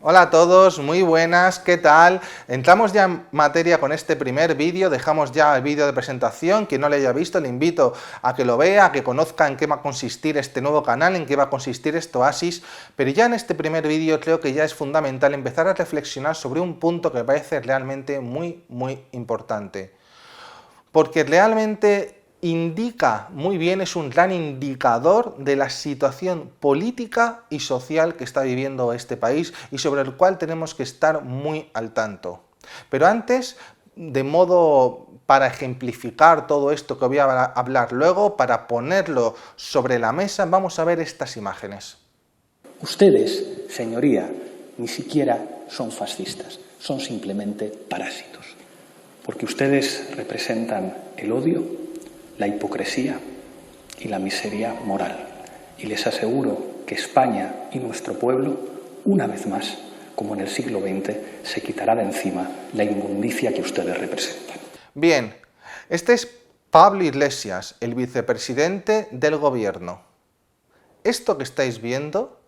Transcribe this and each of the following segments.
Hola a todos, muy buenas, ¿qué tal? Entramos ya en materia con este primer vídeo, dejamos ya el vídeo de presentación. Quien no lo haya visto, le invito a que lo vea, a que conozca en qué va a consistir este nuevo canal, en qué va a consistir este Oasis, pero ya en este primer vídeo creo que ya es fundamental empezar a reflexionar sobre un punto que me parece realmente muy importante, porque realmente indica muy bien, es un gran indicador de la situación política y social que está viviendo este país y sobre el cual tenemos que estar muy al tanto. Pero antes, de modo para ejemplificar todo esto que voy a hablar luego, para ponerlo sobre la mesa, vamos a ver estas imágenes. Ustedes, señoría, ni siquiera son fascistas, son simplemente parásitos, porque ustedes representan el odio, la hipocresía y la miseria moral. Y les aseguro que España y nuestro pueblo, una vez más, como en el siglo XX, se quitará de encima la inmundicia que ustedes representan. Bien, este es Pablo Iglesias, el vicepresidente del gobierno. Esto que estáis viendo,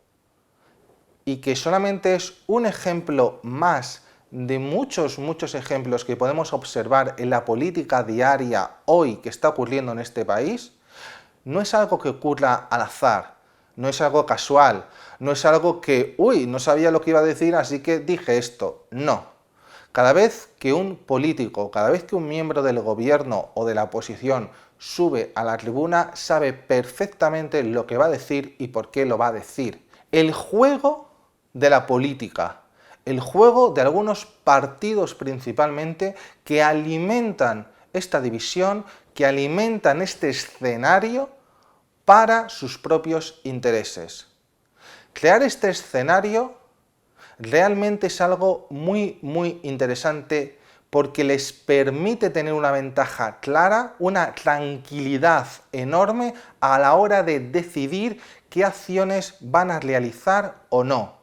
y que solamente es un ejemplo más de muchos ejemplos que podemos observar en la política diaria hoy que está ocurriendo en este país, no es algo que ocurra al azar, no es algo casual, no es algo que, no sabía lo que iba a decir, así que dije esto. No. Cada vez que un político, cada vez que un miembro del gobierno o de la oposición sube a la tribuna, sabe perfectamente lo que va a decir y por qué lo va a decir. El juego de la política, el juego de algunos partidos principalmente que alimentan esta división, que alimentan este escenario para sus propios intereses. Crear este escenario realmente es algo muy interesante porque les permite tener una ventaja clara, una tranquilidad enorme a la hora de decidir qué acciones van a realizar o no.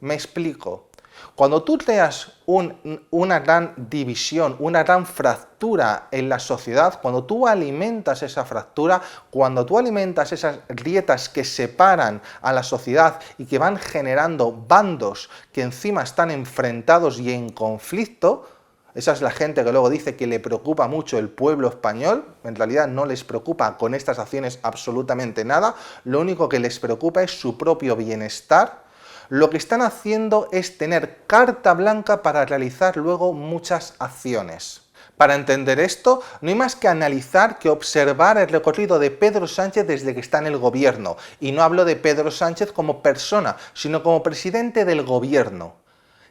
Me explico. Cuando tú creas una gran división, una gran fractura en la sociedad, cuando tú alimentas esa fractura, cuando tú alimentas esas grietas que separan a la sociedad y que van generando bandos que encima están enfrentados y en conflicto, esa es la gente que luego dice que le preocupa mucho el pueblo español. En realidad no les preocupa con estas acciones absolutamente nada. Lo único que les preocupa es su propio bienestar. Lo que están haciendo es tener carta blanca para realizar luego muchas acciones. Para entender esto, no hay más que analizar, que observar el recorrido de Pedro Sánchez desde que está en el gobierno. Y no hablo de Pedro Sánchez como persona, sino como presidente del gobierno.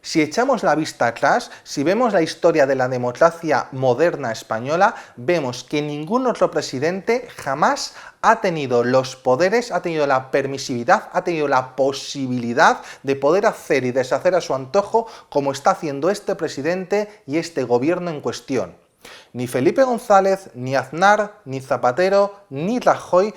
Si echamos la vista atrás, si vemos la historia de la democracia moderna española, vemos que ningún otro presidente jamás ha tenido los poderes, ha tenido la permisividad, ha tenido la posibilidad de poder hacer y deshacer a su antojo como está haciendo este presidente y este gobierno en cuestión. Ni Felipe González, ni Aznar, ni Zapatero, ni Rajoy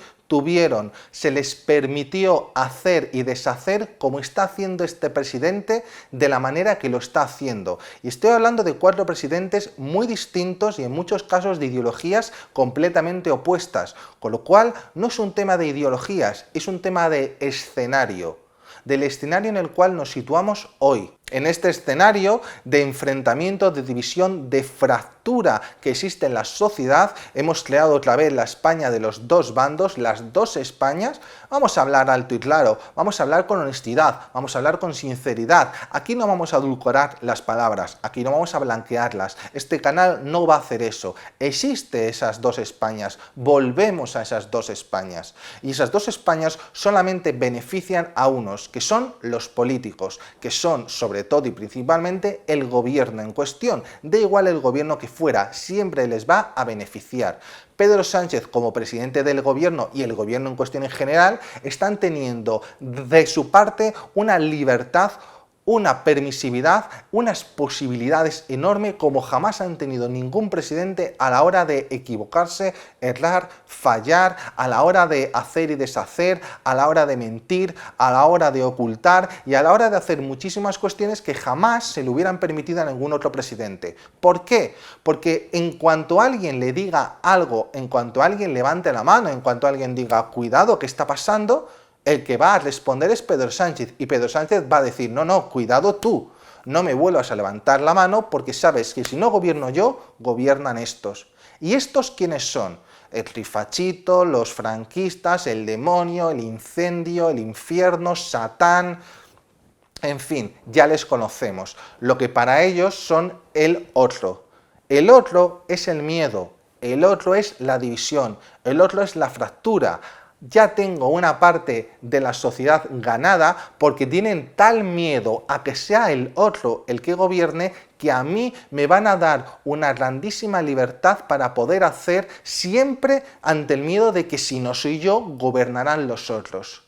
se les permitió hacer y deshacer como está haciendo este presidente, de la manera que lo está haciendo. Y estoy hablando de 4 presidentes muy distintos y en muchos casos de ideologías completamente opuestas, con lo cual no es un tema de ideologías, es un tema de escenario, del escenario en el cual nos situamos hoy. En este escenario de enfrentamiento, de división, de fractura que existe en la sociedad, hemos creado otra vez la España de los dos bandos, las dos Españas. Vamos a hablar alto y claro, vamos a hablar con honestidad, vamos a hablar con sinceridad. Aquí no vamos a edulcorar las palabras, aquí no vamos a blanquearlas. Este canal no va a hacer eso. Existe esas dos Españas, volvemos a esas dos Españas. Y esas dos Españas solamente benefician a unos, que son los políticos, que son sobre todo y principalmente el gobierno en cuestión. Da igual el gobierno que fuera, siempre les va a beneficiar. Pedro Sánchez como presidente del gobierno y el gobierno en cuestión en general están teniendo de su parte una libertad, una permisividad, unas posibilidades enormes como jamás han tenido ningún presidente a la hora de equivocarse, errar, fallar, a la hora de hacer y deshacer, a la hora de mentir, a la hora de ocultar y a la hora de hacer muchísimas cuestiones que jamás se le hubieran permitido a ningún otro presidente. ¿Por qué? Porque en cuanto alguien le diga algo, en cuanto alguien levante la mano, en cuanto alguien diga cuidado, ¿qué está pasando?, El que va a responder es Pedro Sánchez, y Pedro Sánchez va a decir, no, no, cuidado tú, no me vuelvas a levantar la mano porque sabes que si no gobierno yo, gobiernan estos. ¿Y estos quiénes son? El rifachito, los franquistas, el demonio, el incendio, el infierno, Satán, en fin, ya les conocemos. Lo que para ellos son el otro. El otro es el miedo, el otro es la división, el otro es la fractura. Ya tengo una parte de la sociedad ganada porque tienen tal miedo a que sea el otro el que gobierne que a mí me van a dar una grandísima libertad para poder hacer siempre ante el miedo de que si no soy yo, gobernarán los otros.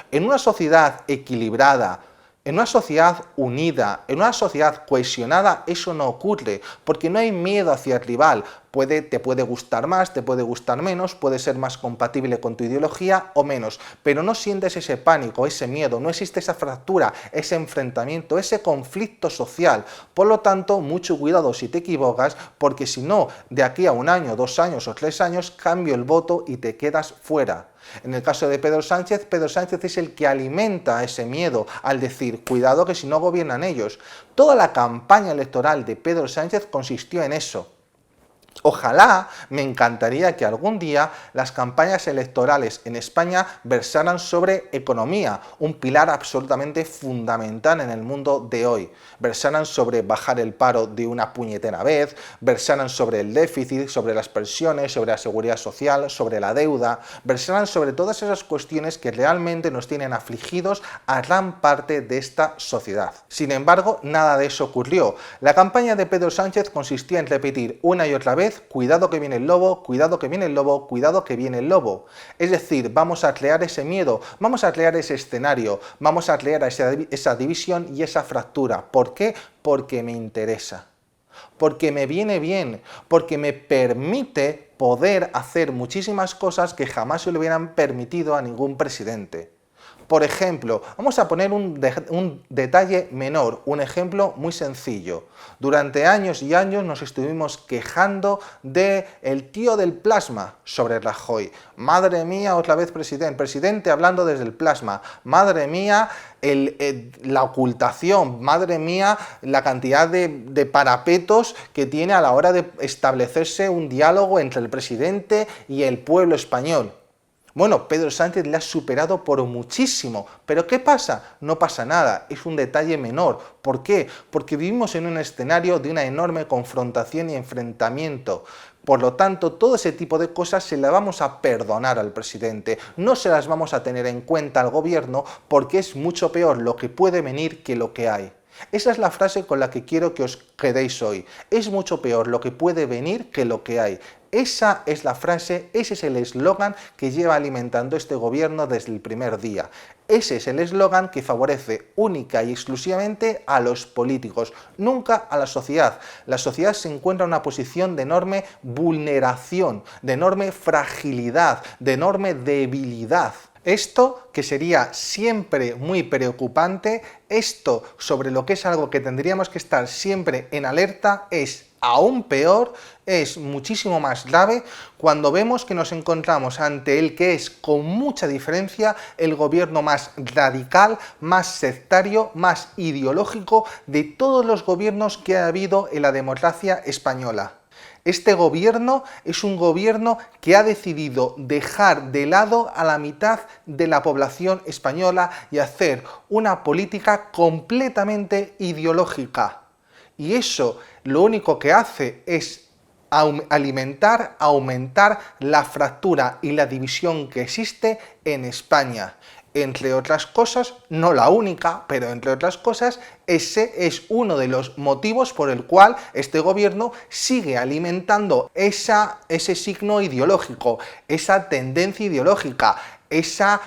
En una sociedad equilibrada, en una sociedad unida, en una sociedad cohesionada, eso no ocurre, porque no hay miedo hacia el rival. Te puede gustar más, te puede gustar menos, puede ser más compatible con tu ideología o menos, pero no sientes ese pánico, ese miedo, no existe esa fractura, ese enfrentamiento, ese conflicto social. Por lo tanto, mucho cuidado si te equivocas, porque si no, de aquí a 1 año, 2 años o 3 años, cambio el voto y te quedas fuera. En el caso de Pedro Sánchez es el que alimenta ese miedo al decir, cuidado que si no gobiernan ellos. Toda la campaña electoral de Pedro Sánchez consistió en eso. Ojalá, me encantaría que algún día las campañas electorales en España versaran sobre economía, un pilar absolutamente fundamental en el mundo de hoy. Versaran sobre bajar el paro de una puñetera vez, versaran sobre el déficit, sobre las pensiones, sobre la seguridad social, sobre la deuda, versaran sobre todas esas cuestiones que realmente nos tienen afligidos a gran parte de esta sociedad. Sin embargo, nada de eso ocurrió. La campaña de Pedro Sánchez consistía en repetir una y otra vez, cuidado que viene el lobo, cuidado que viene el lobo, cuidado que viene el lobo. Es decir, vamos a crear ese miedo, vamos a crear ese escenario, vamos a crear esa división y esa fractura. ¿Por qué? Porque me interesa. Porque me viene bien, porque me permite poder hacer muchísimas cosas que jamás se le hubieran permitido a ningún presidente. Por ejemplo, vamos a poner un detalle menor, un ejemplo muy sencillo. Durante años y años nos estuvimos quejando del tío del plasma sobre Rajoy. Madre mía, otra vez presidente hablando desde el plasma. Madre mía, la ocultación. Madre mía, la cantidad de parapetos que tiene a la hora de establecerse un diálogo entre el presidente y el pueblo español. Bueno, Pedro Sánchez le ha superado por muchísimo, pero ¿qué pasa? No pasa nada, es un detalle menor. ¿Por qué? Porque vivimos en un escenario de una enorme confrontación y enfrentamiento. Por lo tanto, todo ese tipo de cosas se las vamos a perdonar al presidente, no se las vamos a tener en cuenta al gobierno porque es mucho peor lo que puede venir que lo que hay. Esa es la frase con la que quiero que os quedéis hoy. Es mucho peor lo que puede venir que lo que hay. Esa es la frase, ese es el eslogan que lleva alimentando este gobierno desde el primer día. Ese es el eslogan que favorece única y exclusivamente a los políticos, nunca a la sociedad. La sociedad se encuentra en una posición de enorme vulneración, de enorme fragilidad, de enorme debilidad. Esto, que sería siempre muy preocupante, esto sobre lo que es algo que tendríamos que estar siempre en alerta, es aún peor, es muchísimo más grave cuando vemos que nos encontramos ante el que es con mucha diferencia el gobierno más radical, más sectario, más ideológico de todos los gobiernos que ha habido en la democracia española. Este gobierno es un gobierno que ha decidido dejar de lado a la mitad de la población española y hacer una política completamente ideológica. Y eso lo único que hace es aumentar la fractura y la división que existe en España. Entre otras cosas, no la única, pero entre otras cosas, ese es uno de los motivos por el cual este gobierno sigue alimentando ese signo ideológico, esa tendencia ideológica, ese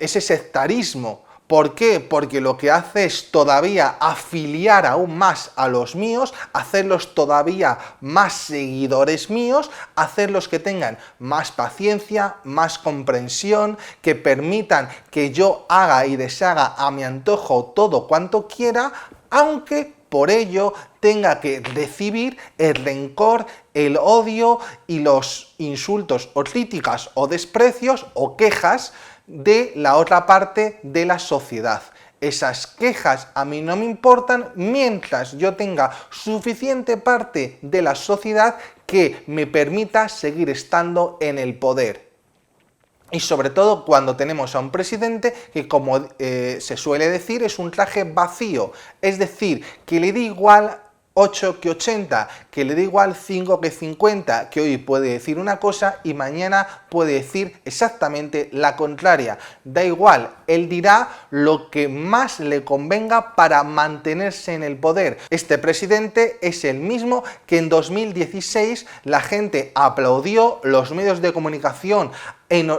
sectarismo. ¿Por qué? Porque lo que hace es todavía afiliar aún más a los míos, hacerlos todavía más seguidores míos, hacerlos que tengan más paciencia, más comprensión, que permitan que yo haga y deshaga a mi antojo todo cuanto quiera, aunque por ello tenga que recibir el rencor, el odio y los insultos o críticas o desprecios o quejas de la otra parte de la sociedad. Esas quejas a mí no me importan mientras yo tenga suficiente parte de la sociedad que me permita seguir estando en el poder. Y sobre todo cuando tenemos a un presidente que, como se suele decir, es un traje vacío, es decir, que le da igual 8 que 80, que le da igual 5 que 50, que hoy puede decir una cosa y mañana puede decir exactamente la contraria. Da igual, él dirá lo que más le convenga para mantenerse en el poder. Este presidente es el mismo que en 2016 la gente aplaudió, los medios de comunicación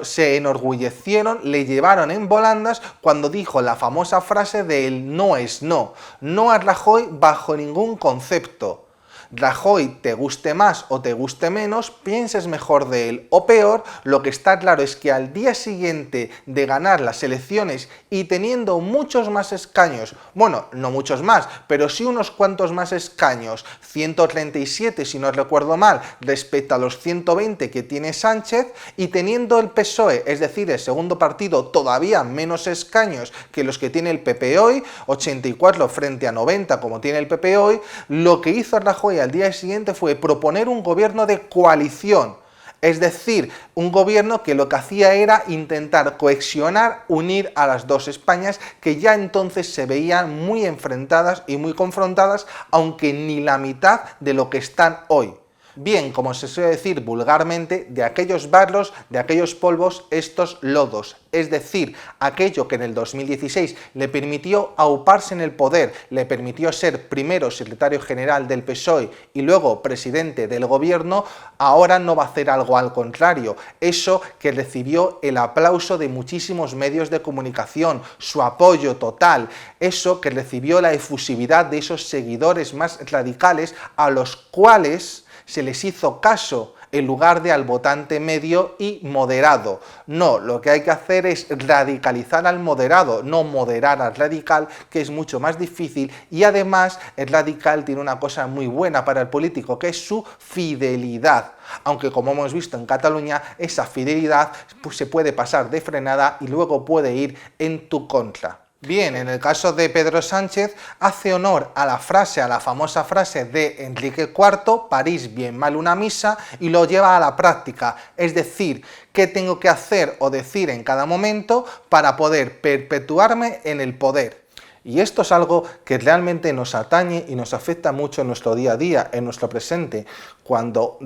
se enorgullecieron, le llevaron en volandas cuando dijo la famosa frase de el no es no. No a Rajoy bajo ningún concepto. Rajoy, te guste más o te guste menos, pienses mejor de él o peor, lo que está claro es que al día siguiente de ganar las elecciones y teniendo muchos más escaños, bueno, no muchos más, pero sí unos cuantos más escaños, 137 si no recuerdo mal, respecto a los 120 que tiene Sánchez, y teniendo el PSOE, es decir, el segundo partido, todavía menos escaños que los que tiene el PP hoy, 84 frente a 90 como tiene el PP hoy, lo que hizo Rajoy al día siguiente fue proponer un gobierno de coalición, es decir, un gobierno que lo que hacía era intentar cohesionar, unir a las dos Españas que ya entonces se veían muy enfrentadas y muy confrontadas, aunque ni la mitad de lo que están hoy. Bien, como se suele decir vulgarmente, de aquellos barros, de aquellos polvos, estos lodos. Es decir, aquello que en el 2016 le permitió auparse en el poder, le permitió ser primero secretario general del PSOE y luego presidente del gobierno, ahora no va a hacer algo al contrario. Eso que recibió el aplauso de muchísimos medios de comunicación, su apoyo total, eso que recibió la efusividad de esos seguidores más radicales a los cuales se les hizo caso en lugar de al votante medio y moderado. No, lo que hay que hacer es radicalizar al moderado, no moderar al radical, que es mucho más difícil, y además el radical tiene una cosa muy buena para el político, que es su fidelidad. Aunque, como hemos visto en Cataluña, esa fidelidad pues, se puede pasar de frenada y luego puede ir en tu contra. Bien, en el caso de Pedro Sánchez, hace honor a la frase, a la famosa frase de Enrique IV, París bien mal una misa, y lo lleva a la práctica, es decir, qué tengo que hacer o decir en cada momento para poder perpetuarme en el poder. Y esto es algo que realmente nos atañe y nos afecta mucho en nuestro día a día, en nuestro presente. Cuando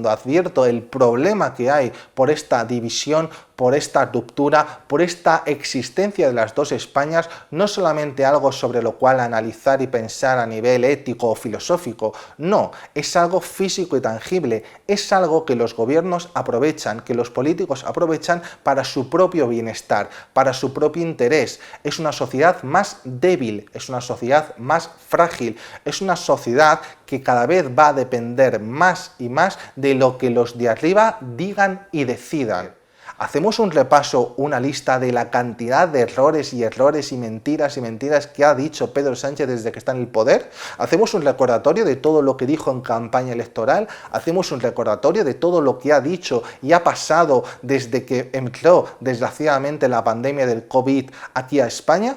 advierto el problema que hay por esta división, por esta ruptura, por esta existencia de las dos Españas, no solamente algo sobre lo cual analizar y pensar a nivel ético o filosófico, no, es algo físico y tangible, es algo que los gobiernos aprovechan, que los políticos aprovechan para su propio bienestar, para su propio interés. Es una sociedad más débil, es una sociedad más frágil, es una sociedad que cada vez va a depender más y más de lo que los de arriba digan y decidan. Hacemos un repaso, una lista de la cantidad de errores y mentiras que ha dicho Pedro Sánchez desde que está en el poder. Hacemos un recordatorio de todo lo que dijo en campaña electoral. Hacemos un recordatorio de todo lo que ha dicho y ha pasado desde que entró, desgraciadamente, la pandemia del COVID aquí a España.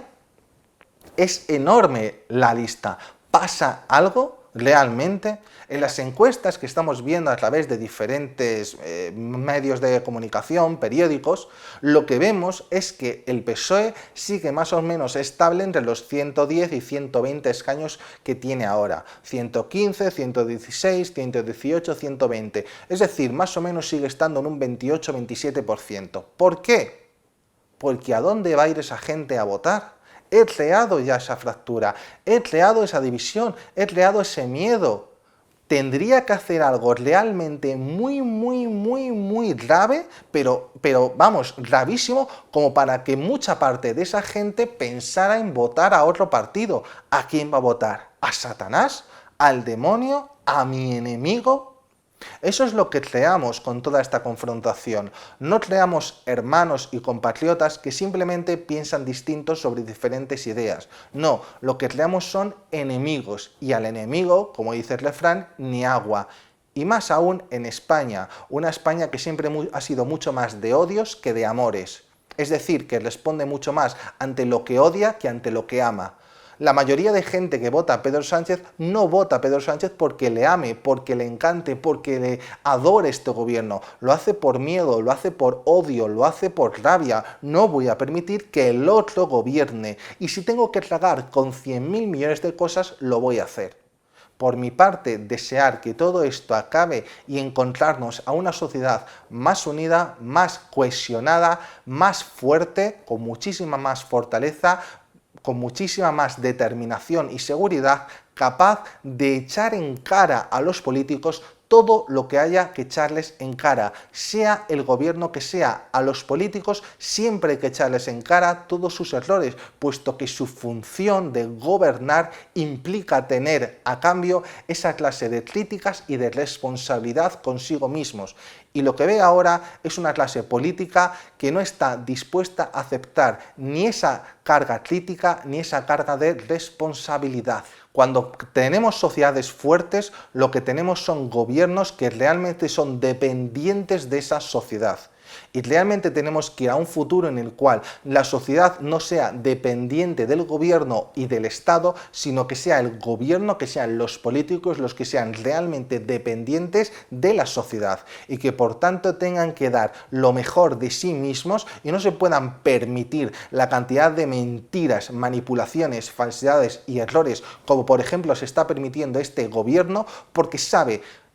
Es enorme la lista. ¿Pasa algo realmente? En las encuestas que estamos viendo a través de diferentes medios de comunicación, periódicos, lo que vemos es que el PSOE sigue más o menos estable entre los 110 y 120 escaños que tiene ahora. 115, 116, 118, 120. Es decir, más o menos sigue estando en un 28-27%. ¿Por qué? Porque ¿a dónde va a ir esa gente a votar? He creado ya esa fractura, he creado esa división, he creado ese miedo. Tendría que hacer algo realmente muy grave, pero vamos, gravísimo, como para que mucha parte de esa gente pensara en votar a otro partido. ¿A quién va a votar? ¿A Satanás? ¿Al demonio? ¿A mi enemigo? Eso es lo que creamos con toda esta confrontación. No creamos hermanos y compatriotas que simplemente piensan distintos sobre diferentes ideas. No, lo que creamos son enemigos, y al enemigo, como dice el refrán, ni agua. Y más aún en España, una España que siempre ha sido mucho más de odios que de amores. Es decir, que responde mucho más ante lo que odia que ante lo que ama. La mayoría de gente que vota a Pedro Sánchez no vota a Pedro Sánchez porque le ame, porque le encante, porque le adore este gobierno. Lo hace por miedo, lo hace por odio, lo hace por rabia. No voy a permitir que el otro gobierne. Y si tengo que tragar con 100.000 millones de cosas, lo voy a hacer. Por mi parte, desear que todo esto acabe y encontrarnos a una sociedad más unida, más cohesionada, más fuerte, con muchísima más fortaleza, con muchísima más determinación y seguridad, capaz de echar en cara a los políticos todo lo que haya que echarles en cara, sea el gobierno que sea. A los políticos siempre hay que echarles en cara todos sus errores, puesto que su función de gobernar implica tener a cambio esa clase de críticas y de responsabilidad consigo mismos. Y lo que ve ahora es una clase política que no está dispuesta a aceptar ni esa carga crítica ni esa carga de responsabilidad. Cuando tenemos sociedades fuertes, lo que tenemos son gobiernos que realmente son dependientes de esa sociedad. Y realmente tenemos que ir a un futuro en el cual la sociedad no sea dependiente del gobierno y del Estado, sino que sea el gobierno, que sean los políticos los que sean realmente dependientes de la sociedad y que por tanto tengan que dar lo mejor de sí mismos y no se puedan permitir la cantidad de mentiras, manipulaciones, falsedades y errores como por ejemplo se está permitiendo este gobierno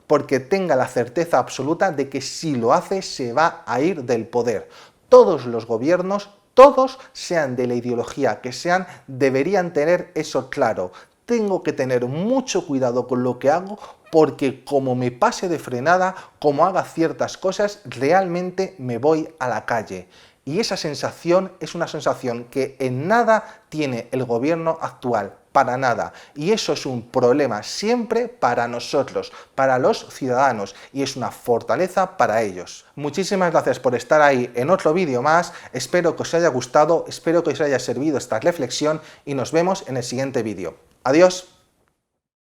porque tenga la certeza absoluta de que si lo hace se va a ir del poder. Todos los gobiernos, todos, sean de la ideología que sean, deberían tener eso claro. Tengo que tener mucho cuidado con lo que hago porque como me pase de frenada, como haga ciertas cosas, realmente me voy a la calle. Y esa sensación es una sensación que en nada tiene el gobierno actual, para nada. Y eso es un problema siempre para nosotros, para los ciudadanos, y es una fortaleza para ellos. Muchísimas gracias por estar ahí en otro vídeo más, espero que os haya gustado, espero que os haya servido esta reflexión y nos vemos en el siguiente vídeo. Adiós.